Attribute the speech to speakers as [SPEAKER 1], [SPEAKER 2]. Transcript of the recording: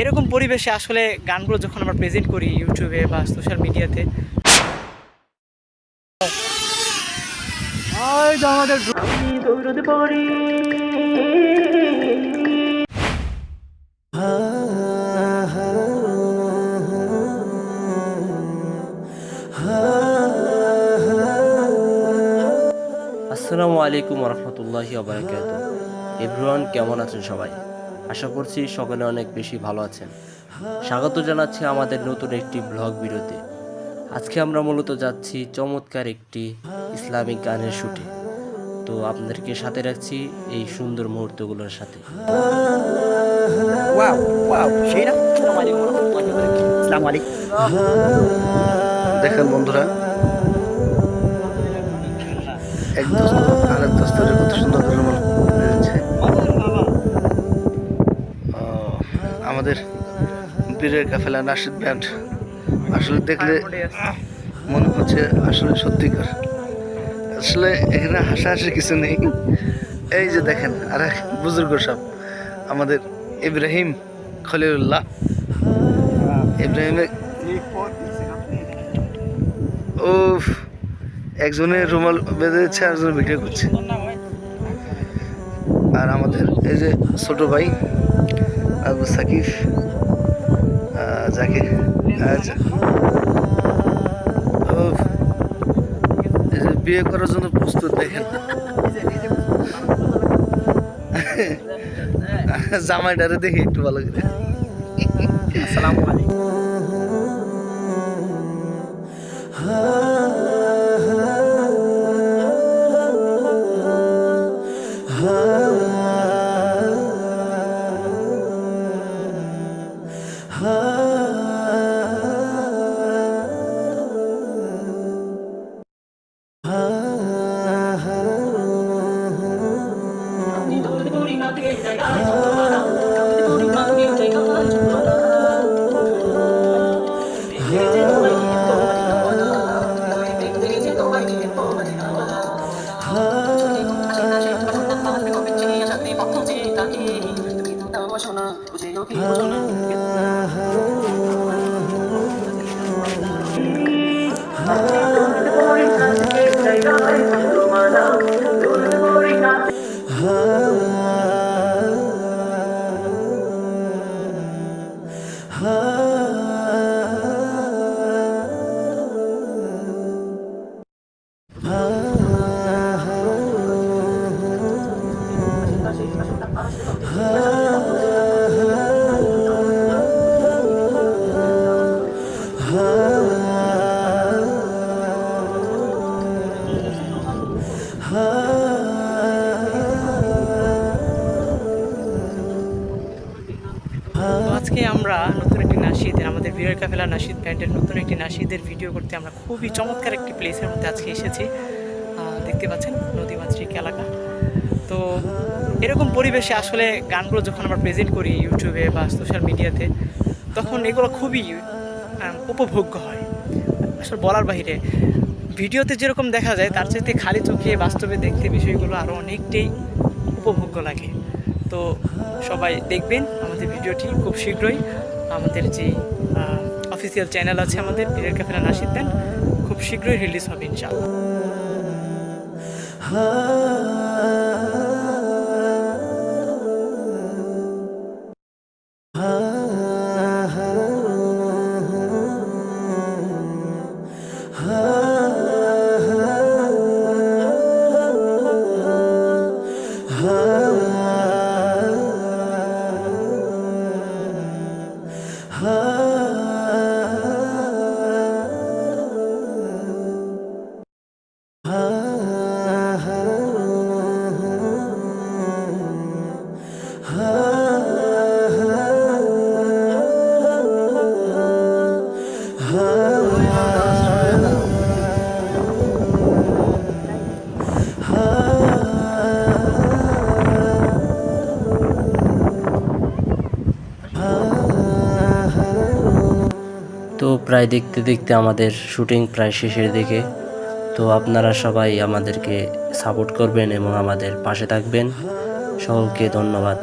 [SPEAKER 1] এরকম পরিবেশে আসলে গানগুলো যখন আমরা প্রেজেন্ট করি ইউটিউবে বা সোশ্যাল মিডিয়াতে, আমাদের
[SPEAKER 2] আসসালামু আলাইকুম রহমতুল্লাহি ওবারাকাতুহু। এভরিওয়ান, কেমন আছেন সবাই? আশা করছি সকলে অনেক বেশি ভালো আছেন। স্বাগত জানাচ্ছি আমাদের নতুন একটি ব্লগ ভিডিওতে। আজকে আমরা মূলত যাচ্ছি চমৎকার একটি ইসলামিক গানের শুটে। তো আপনাদেরকে সাথে রাখছি এই সুন্দর মুহূর্তগুলোর সাথে।
[SPEAKER 1] ওয়াও ওয়াও সেই না। আসসালামু আলাইকুম ওয়া রাহমাতুল্লাহি ওয়া বারাকাতুহু। আসসালামু আলাইকুম।
[SPEAKER 3] দেখেন বন্ধুরা, এক দোস্ত আরেক দোস্তের কত সুন্দর করে রয়েছে। আমাদের বীরের কাফেলা নাশিদ ব্যান্ড আসলে দেখলে মনে হচ্ছে আসলে সত্যিকার। আসলে এখানে হাসাহাসির কিছু নেই। এই যে দেখেন আর এক বুজুর্গ সাহেব, আমাদের ইব্রাহিম খলিলুল্লাহ। ইব্রাহিমের ও একজনের রুমাল বেঁধে দিচ্ছে, আরেকজন ভিডিও করছে। আর আমাদের এই যে ছোট ভাই আবু সাকিব, যাকে এই যে বিয়ে করার জন্য প্রস্তুত, দেখেন জামাইটারে দেখি একটু ভালো করে।
[SPEAKER 1] আসসালামু আলাইকুম। আজকে আমরা নতুন একটি নাশিদের, আমাদের বীরের কাফেলা নাশিদ ব্যান্ডের নতুন একটি নাশিদের ভিডিও করতে আমরা খুবই চমৎকার একটি প্লেসের মধ্যে আজকে এসেছি। দেখতে পাচ্ছেন নদীমাতৃক এলাকা। তো এরকম পরিবেশে আসলে গানগুলো যখন আমরা প্রেজেন্ট করি ইউটিউবে বা সোশ্যাল মিডিয়াতে, তখন এগুলো খুবই উপভোগ্য হয়। আসলে বলার বাহিরে ভিডিওতে যেরকম দেখা যায় তার চাইতে খালি চোখে বাস্তবে দেখতে বিষয়গুলো আরও অনেকটাই উপভোগ্য লাগে। তো সবাই দেখবেন আমাদের ভিডিওটি খুব শীঘ্রই। আমাদের যে অফিসিয়াল চ্যানেল আছে আমাদের বীরের কাফেলা নাশিদ ব্যান্ড, খুব শীঘ্রই রিলিজ হবে
[SPEAKER 2] তো প্রায় দেখতে দেখতে আমাদের শুটিং প্রায় শেষের দিকে। তো আপনারা সবাই আমাদেরকে সাপোর্ট করবেন এবং আমাদের পাশে থাকবেন। সকলকে ধন্যবাদ।